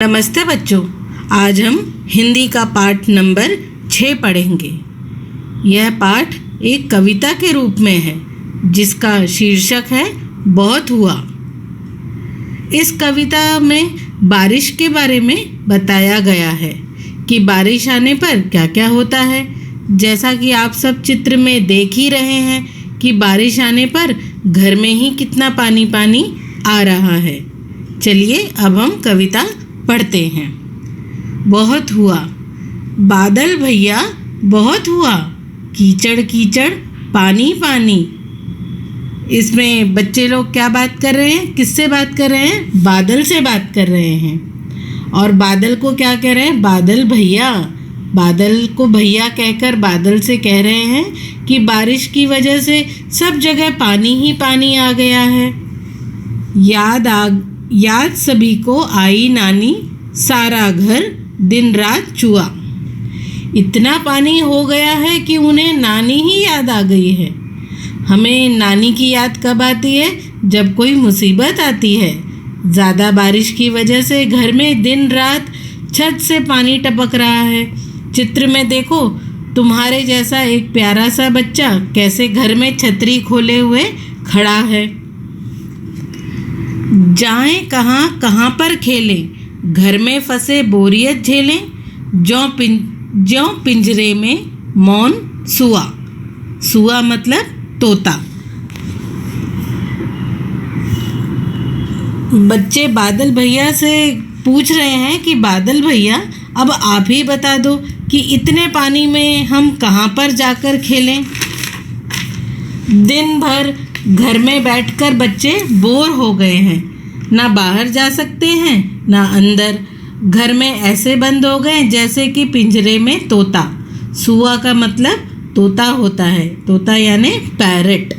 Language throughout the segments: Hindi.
नमस्ते बच्चों, आज हम हिंदी का पाठ नंबर 6 पढ़ेंगे। यह पाठ एक कविता के रूप में है जिसका शीर्षक है बहुत हुआ। इस कविता में बारिश के बारे में बताया गया है कि बारिश आने पर क्या क्या होता है। जैसा कि आप सब चित्र में देख ही रहे हैं कि बारिश आने पर घर में ही कितना पानी पानी आ रहा है। चलिए अब हम कविता पढ़ते हैं। बहुत हुआ, बादल भैया बहुत हुआ, कीचड़ कीचड़ पानी पानी। इसमें बच्चे लोग क्या बात कर रहे हैं, किससे बात कर रहे हैं? बादल से बात कर रहे हैं। और बादल को क्या कह रहे हैं? बादल भैया। बादल को भैया कहकर बादल से कह रहे हैं कि बारिश की वजह से सब जगह पानी ही पानी आ गया है। याद सभी को आई नानी, सारा घर दिन रात चुआ। इतना पानी हो गया है कि उन्हें नानी ही याद आ गई है। हमें नानी की याद कब आती है? जब कोई मुसीबत आती है। ज़्यादा बारिश की वजह से घर में दिन रात छत से पानी टपक रहा है। चित्र में देखो, तुम्हारे जैसा एक प्यारा सा बच्चा कैसे घर में छतरी खोले हुए खड़ा है। जाएं कहाँ कहाँ पर खेलें, घर में फंसे बोरियत झेलें, ज्यों पिंजरे में मौन सुआ। सुआ मतलब तोता। बच्चे बादल भैया से पूछ रहे हैं कि बादल भैया अब आप ही बता दो कि इतने पानी में हम कहाँ पर जाकर खेलें। दिन भर घर में बैठकर बच्चे बोर हो गए हैं। ना बाहर जा सकते हैं ना अंदर। घर में ऐसे बंद हो गए जैसे कि पिंजरे में तोता। सुआ का मतलब तोता होता है, तोता यानी पैरट।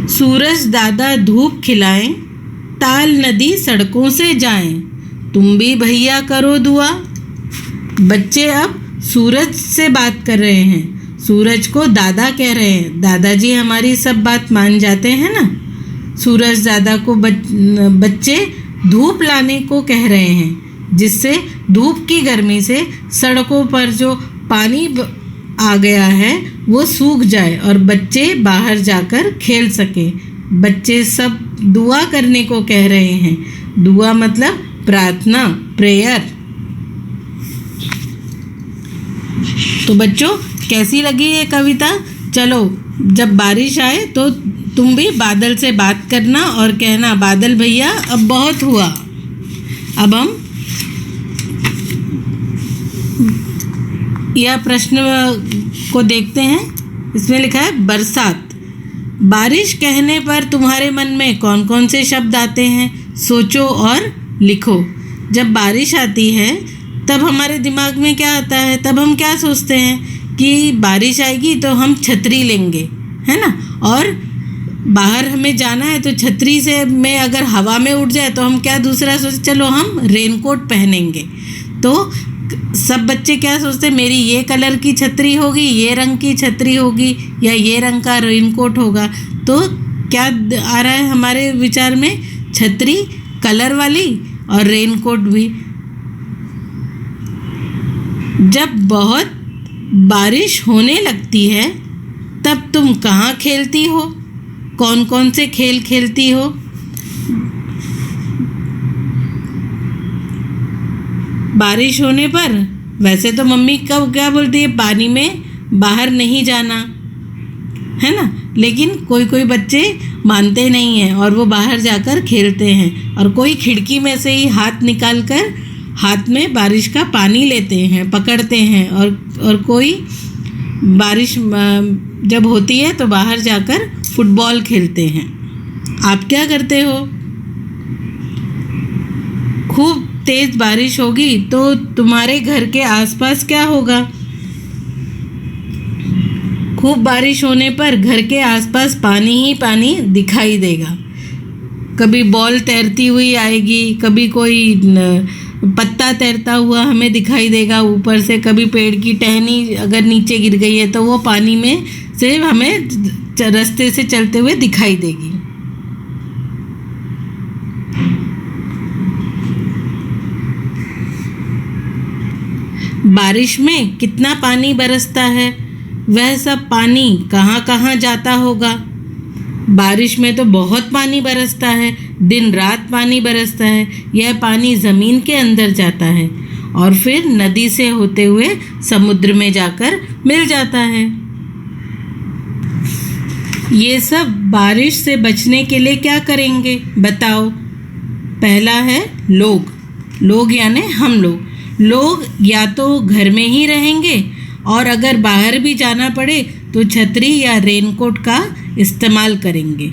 सूरज दादा धूप खिलाएं, ताल नदी सड़कों से जाएं, तुम भी भैया करो दुआ। बच्चे अब सूरज से बात कर रहे हैं। सूरज को दादा कह रहे हैं। दादाजी हमारी सब बात मान जाते हैं ना। सूरज दादा को बच्चे धूप लाने को कह रहे हैं, जिससे धूप की गर्मी से सड़कों पर जो पानी आ गया है वो सूख जाए और बच्चे बाहर जाकर खेल सकें। बच्चे सब दुआ करने को कह रहे हैं। दुआ मतलब प्रार्थना, प्रेयर। तो बच्चों, कैसी लगी ये कविता? चलो, जब बारिश आए तो तुम भी बादल से बात करना और कहना, बादल भैया अब बहुत हुआ। अब हम यह प्रश्न को देखते हैं। इसमें लिखा है बरसात। बारिश कहने पर तुम्हारे मन में कौन कौन से शब्द आते हैं? सोचो और लिखो। जब बारिश आती है तब हमारे दिमाग में क्या आता है? तब हम क्या सोचते हैं कि बारिश आएगी तो हम छतरी लेंगे, है ना। और बाहर हमें जाना है तो छतरी से में अगर हवा में उड़ जाए तो हम क्या दूसरा सोचते? चलो हम रेनकोट पहनेंगे। तो सब बच्चे क्या सोचते हैं? मेरी ये कलर की छतरी होगी, ये रंग की छतरी होगी, या ये रंग का रेनकोट होगा। तो क्या आ रहा है हमारे विचार में? छतरी कलर वाली और रेनकोट भी। जब बहुत बारिश होने लगती है तब तुम कहाँ खेलती हो? कौन कौन से खेल खेलती हो? बारिश होने पर वैसे तो मम्मी कब क्या बोलती है? पानी में बाहर नहीं जाना, है ना। लेकिन कोई कोई बच्चे मानते नहीं हैं और वो बाहर जाकर खेलते हैं। और कोई खिड़की में से ही हाथ निकाल कर हाथ में बारिश का पानी लेते हैं, पकड़ते हैं। और कोई बारिश जब होती है तो बाहर जाकर फुटबॉल खेलते हैं। आप क्या करते हो? खूब तेज बारिश होगी तो तुम्हारे घर के आसपास क्या होगा? खूब बारिश होने पर घर के आसपास पानी ही पानी दिखाई देगा। कभी बॉल तैरती हुई आएगी, कभी कोई पत्ता तैरता हुआ हमें दिखाई देगा ऊपर से। कभी पेड़ की टहनी अगर नीचे गिर गई है तो वो पानी में से हमें रास्ते से चलते हुए दिखाई देगी। बारिश में कितना पानी बरसता है, वह सब पानी कहाँ कहाँ जाता होगा। बारिश में तो बहुत पानी बरसता है, दिन रात पानी बरसता है। यह पानी ज़मीन के अंदर जाता है और फिर नदी से होते हुए समुद्र में जाकर मिल जाता है। ये सब बारिश से बचने के लिए क्या करेंगे बताओ। पहला है लोग यानी हम लोग या तो घर में ही रहेंगे और अगर बाहर भी जाना पड़े तो छतरी या रेनकोट का इस्तेमाल करेंगे।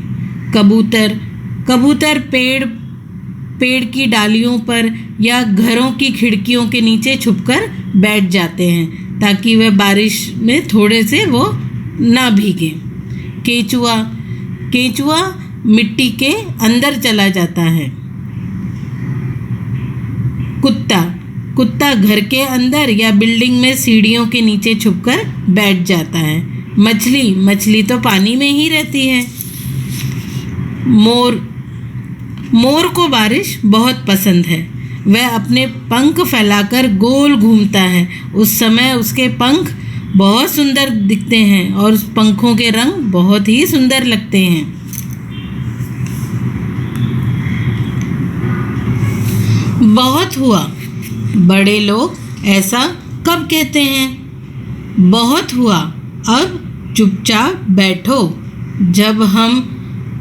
कबूतर पेड़ की डालियों पर या घरों की खिड़कियों के नीचे छुपकर बैठ जाते हैं ताकि वह बारिश में थोड़े से वो ना भीगे। केंचुआ मिट्टी के अंदर चला जाता है। कुत्ता घर के अंदर या बिल्डिंग में सीढ़ियों के नीचे छुपकर बैठ जाता है। मछली तो पानी में ही रहती है। मोर को बारिश बहुत पसंद है। वह अपने पंख फैलाकर गोल घूमता है। उस समय उसके पंख बहुत सुंदर दिखते हैं और उस पंखों के रंग बहुत ही सुंदर लगते हैं। बहुत हुआ। बड़े लोग ऐसा कब कहते हैं? बहुत हुआ, अब चुपचाप बैठो। जब हम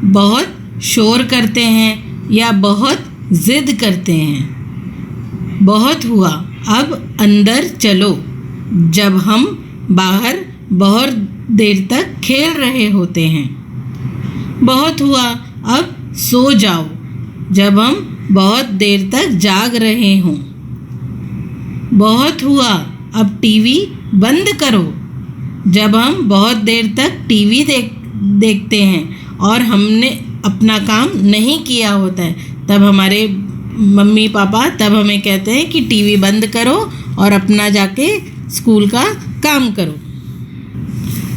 बहुत शोर करते हैं या बहुत जिद करते हैं। बहुत हुआ, अब अंदर चलो। जब हम बाहर बहुत देर तक खेल रहे होते हैं। बहुत हुआ, अब सो जाओ। जब हम बहुत देर तक जाग रहे हों। बहुत हुआ, अब टीवी बंद करो। जब हम बहुत देर तक टीवी देखते हैं और हमने अपना काम नहीं किया होता है, तब हमारे मम्मी पापा तब हमें कहते हैं कि टीवी बंद करो और अपना जाके स्कूल का काम करो।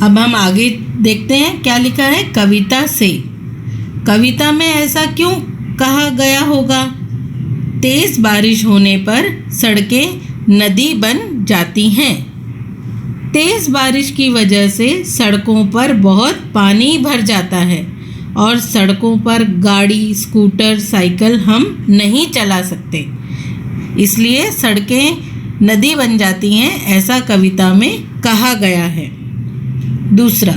अब हम आगे देखते हैं क्या लिखा है कविता से। कविता में ऐसा क्यों कहा गया होगा? तेज बारिश होने पर सड़कें नदी बन जाती हैं। तेज बारिश की वजह से सड़कों पर बहुत पानी भर जाता है और सड़कों पर गाड़ी, स्कूटर, साइकिल हम नहीं चला सकते। इसलिए सड़कें नदी बन जाती हैं, ऐसा कविता में कहा गया है। दूसरा,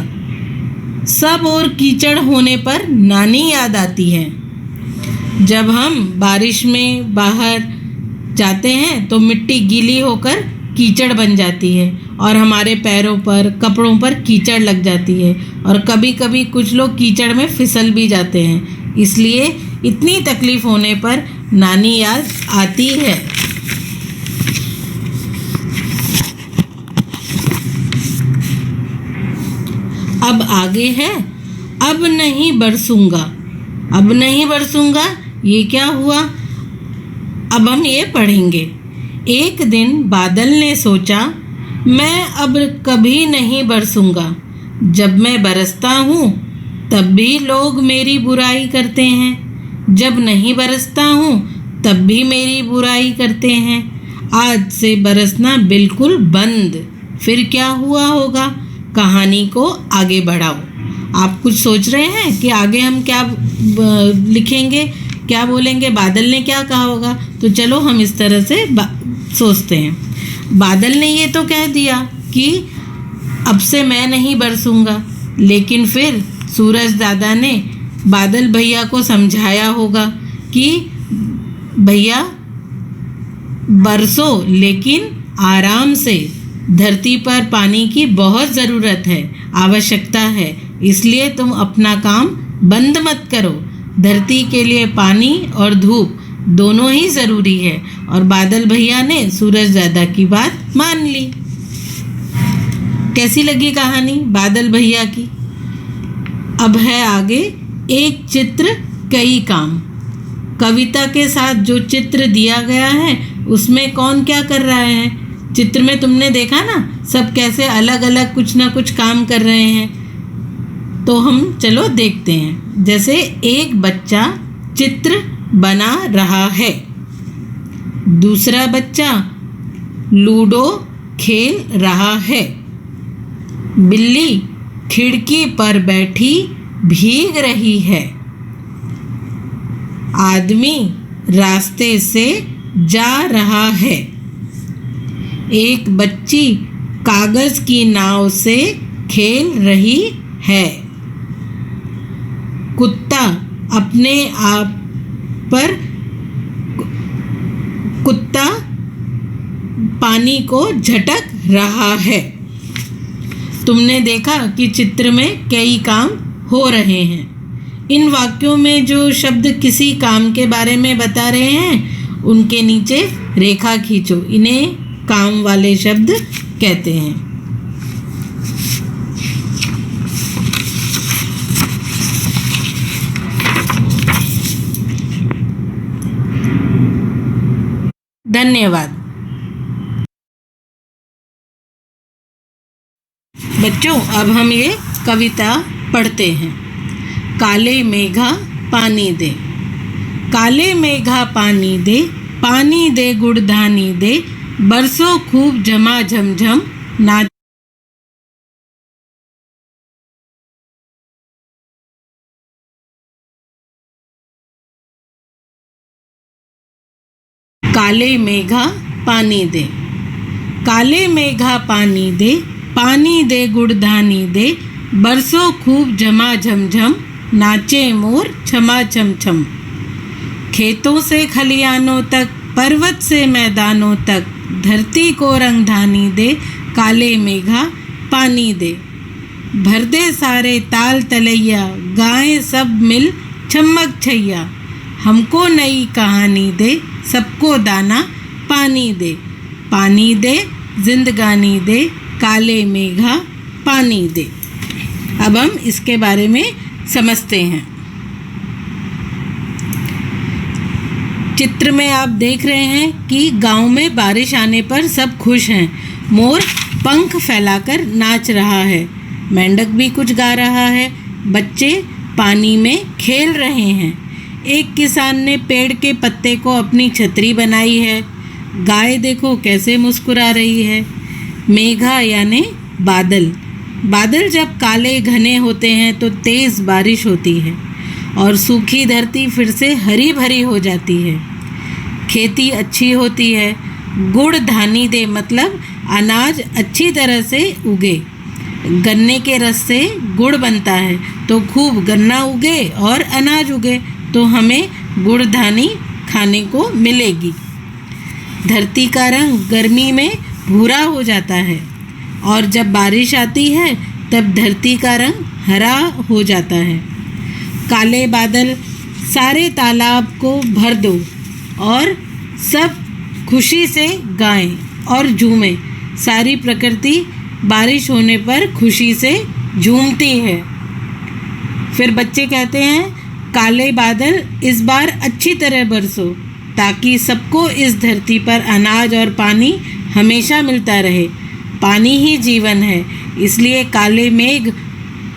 सब और कीचड़ होने पर नानी याद आती है। जब हम बारिश में बाहर जाते हैं तो मिट्टी गीली होकर कीचड़ बन जाती है और हमारे पैरों पर, कपड़ों पर कीचड़ लग जाती है और कभी कभी कुछ लोग कीचड़ में फिसल भी जाते हैं। इसलिए इतनी तकलीफ होने पर नानी याद आती है। अब आगे है अब नहीं बरसूंगा। अब नहीं बरसूंगा, ये क्या हुआ? अब हम ये पढ़ेंगे। एक दिन बादल ने सोचा, मैं अब कभी नहीं बरसूंगा। जब मैं बरसता हूँ तब भी लोग मेरी बुराई करते हैं। जब नहीं बरसता हूँ तब भी मेरी बुराई करते हैं। आज से बरसना बिल्कुल बंद। फिर क्या हुआ होगा? कहानी को आगे बढ़ाओ। आप कुछ सोच रहे हैं कि आगे हम क्या लिखेंगे, क्या बोलेंगे, बादल ने क्या कहा होगा? तो चलो हम इस तरह से सोचते हैं। बादल ने ये तो कह दिया कि अब से मैं नहीं बरसूंगा, लेकिन फिर सूरज दादा ने बादल भैया को समझाया होगा कि भैया बरसो, लेकिन आराम से। धरती पर पानी की बहुत ज़रूरत है, आवश्यकता है, इसलिए तुम अपना काम बंद मत करो। धरती के लिए पानी और धूप दोनों ही ज़रूरी है। और बादल भैया ने सूरज दादा की बात मान ली। कैसी लगी कहानी बादल भैया की? अब है आगे एक चित्र कई काम। कविता के साथ जो चित्र दिया गया है उसमें कौन क्या कर रहा है? चित्र में तुमने देखा ना, सब कैसे अलग अलग कुछ ना कुछ काम कर रहे हैं। तो हम चलो देखते हैं। जैसे एक बच्चा चित्र बना रहा है, दूसरा बच्चा लूडो खेल रहा है। बिल्ली खिड़की पर बैठी भीग रही है। आदमी रास्ते से जा रहा है। एक बच्ची कागज की नाव से खेल रही है। कुत्ता अपने आप पर पानी को झटक रहा है। तुमने देखा कि चित्र में कई काम हो रहे हैं। इन वाक्यों में जो शब्द किसी काम के बारे में बता रहे हैं उनके नीचे रेखा खींचो। इन्हें काम वाले शब्द कहते हैं। धन्यवाद। बच्चों, अब हम ये कविता पढ़ते हैं। काले मेघा पानी दे, काले मेघा पानी दे गुड़धानी दे, बरसों खूब झमा झमझम नाच। काले मेघा पानी दे, काले मेघा पानी दे गुड़धानी दे, बरसों खूब झमा झमझम नाचे मोर छमा छम छम। खेतों से खलियानों तक, पर्वत से मैदानों तक, धरती को रंगधानी दे, काले मेघा पानी दे। भर दे सारे ताल तलैया, गाएं सब मिल छमक छैया। हमको नई कहानी दे, सबको दाना पानी दे। पानी दे जिंदगानी दे, काले मेघा पानी दे। अब हम इसके बारे में समझते हैं। चित्र में आप देख रहे हैं कि गांव में बारिश आने पर सब खुश हैं। मोर पंख फैलाकर नाच रहा है। मेंढक भी कुछ गा रहा है। बच्चे पानी में खेल रहे हैं। एक किसान ने पेड़ के पत्ते को अपनी छतरी बनाई है। गाय देखो कैसे मुस्कुरा रही है। मेघा यानी बादल। बादल जब काले घने होते हैं तो तेज़ बारिश होती है और सूखी धरती फिर से हरी भरी हो जाती है। खेती अच्छी होती है। गुड़ धानी दे मतलब अनाज अच्छी तरह से उगे। गन्ने के रस से गुड़ बनता है, तो खूब गन्ना उगे और अनाज उगे तो हमें गुड़ धानी खाने को मिलेगी। धरती का रंग गर्मी में भूरा हो जाता है और जब बारिश आती है तब धरती का रंग हरा हो जाता है। काले बादल सारे तालाब को भर दो और सब खुशी से गाएं और झूमें। सारी प्रकृति बारिश होने पर खुशी से झूमती है। फिर बच्चे कहते हैं, काले बादल इस बार अच्छी तरह बरसो ताकि सबको इस धरती पर अनाज और पानी हमेशा मिलता रहे। पानी ही जीवन है, इसलिए काले मेघ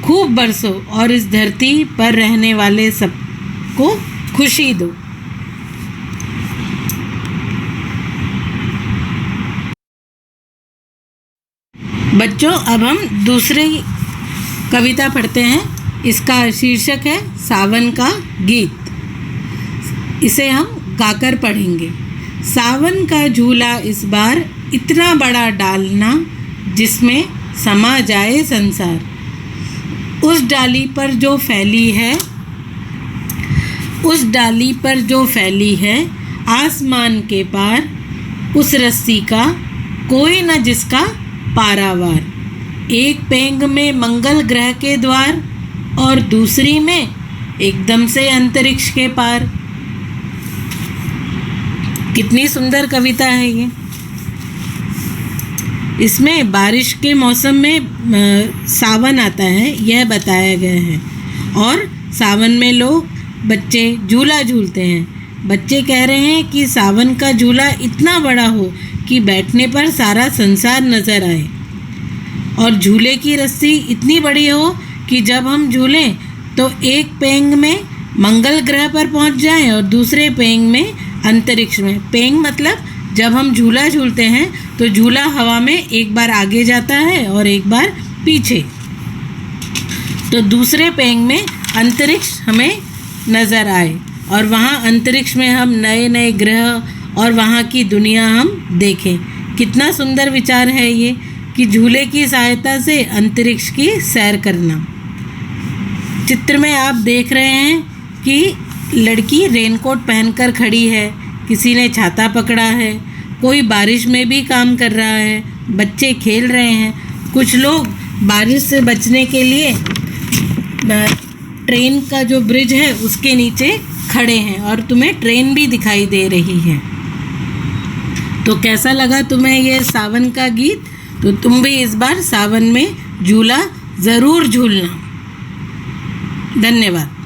खूब बरसो और इस धरती पर रहने वाले सबको खुशी दो। बच्चों, अब हम दूसरी कविता पढ़ते हैं। इसका शीर्षक है सावन का गीत। इसे हम गाकर पढ़ेंगे। सावन का झूला इस बार इतना बड़ा डालना जिसमें समा जाए संसार। उस डाली पर जो फैली है आसमान के पार, उस रस्सी का कोई न जिसका पारावार। एक पेंग में मंगल ग्रह के द्वार और दूसरी में एकदम से अंतरिक्ष के पार। कितनी सुंदर कविता है ये। इसमें बारिश के मौसम में सावन आता है यह बताया गया है और सावन में लोग बच्चे झूला झूलते हैं। बच्चे कह रहे हैं कि सावन का झूला इतना बड़ा हो कि बैठने पर सारा संसार नजर आए और झूले की रस्सी इतनी बड़ी हो कि जब हम झूलें तो एक पेंग में मंगल ग्रह पर पहुंच जाएं और दूसरे पेंग में अंतरिक्ष में। पेंग मतलब जब हम झूला झूलते हैं तो झूला हवा में एक बार आगे जाता है और एक बार पीछे। तो दूसरे पेंग में अंतरिक्ष हमें नज़र आए और वहाँ अंतरिक्ष में हम नए नए ग्रह और वहाँ की दुनिया हम देखें। कितना सुंदर विचार है ये कि झूले की सहायता से अंतरिक्ष की सैर करना। चित्र में आप देख रहे हैं कि लड़की रेनकोट पहनकर खड़ी है, किसी ने छाता पकड़ा है, कोई बारिश में भी काम कर रहा है, बच्चे खेल रहे हैं, कुछ लोग बारिश से बचने के लिए ट्रेन का जो ब्रिज है उसके नीचे खड़े हैं और तुम्हें ट्रेन भी दिखाई दे रही है। तो कैसा लगा तुम्हें ये सावन का गीत? तो तुम भी इस बार सावन में झूला ज़रूर झूलना। धन्यवाद।